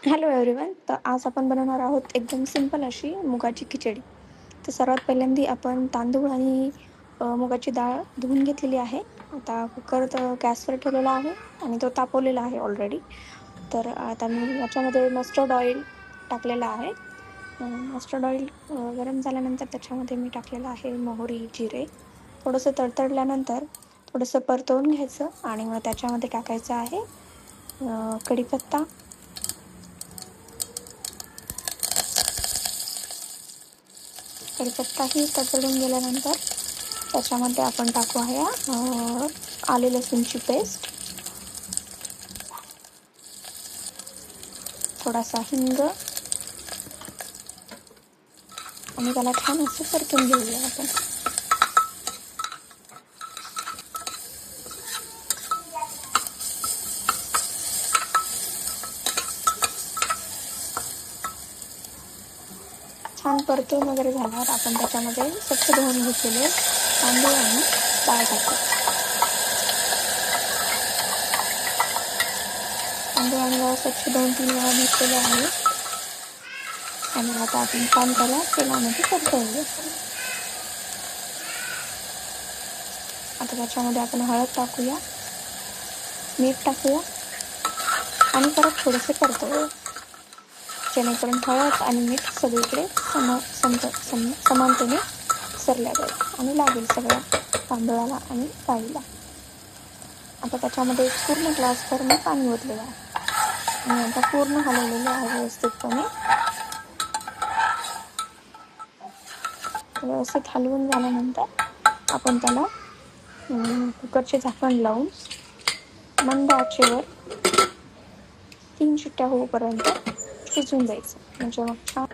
Hello everyone. तर आज आपण बनवणार आहोत एकदम सिंपल अशी मुगाची खिचडी. तर सर्वात पहिल्यांदा आपण तांदूळ आणि मुगाची डाळ धुवून घेतलेली आहे. आता कुकर तर गॅसवर ठेवलेला आहे आणि तो तापवलेला आहे ऑलरेडी. तर आता मी याच्यामध्ये मस्टर्ड ऑइल टाकलेलं आहे. मस्टर्ड ऑइल गरम झाल्यानंतर त्याच्यामध्ये मी टाकलेलं आहे मोहरी, जिरे. थोडंसं तडतडल्यानंतर थोडंसं परतवून घ्यायचं आणि मग त्याच्यामध्ये टाकायचं आहे कढीपत्ता. कढीपत्ताही तडतडून गेल्यानंतर त्याच्यामध्ये आपण टाकू आहे आले लसूणची पेस्ट, थोडासा हिंग आणि त्याला छान असं परतून घेऊया आपण. छान परतून वगैरे झाल्यावर आपण त्याच्यामध्ये स्वच्छ धुवून घेतलेले तांदूळ आणि डाळ टाकू. तांदूळ आणि डाळ स्वच्छ 2-3 वेळा घेतलेले आहे आणि आता आपण छान त्याला तेलामध्ये परतवूया. आता त्याच्यामध्ये आपण हळद टाकूया, मीठ टाकूया आणि परत थोडेसे परतवूया, जेणेकरून हळद आणि मीठ सगळीकडे समानतेने सरल्या जाईल आणि लागेल सगळ्या तांदळाला आणि डाळीला. आता त्याच्यामध्ये पूर्ण ग्लासभर मी पाणी ओतलेलं आहे आणि आता पूर्ण हलवलेलं आहे व्यवस्थितपणे. व्यवस्थित हलवून झाल्यानंतर आपण त्याला कुकरचे झाकण लावून मंद आचेवर 3 शिट्ट्या होईपर्यंत शिजवून द्यायचं. म्हणजे मग छान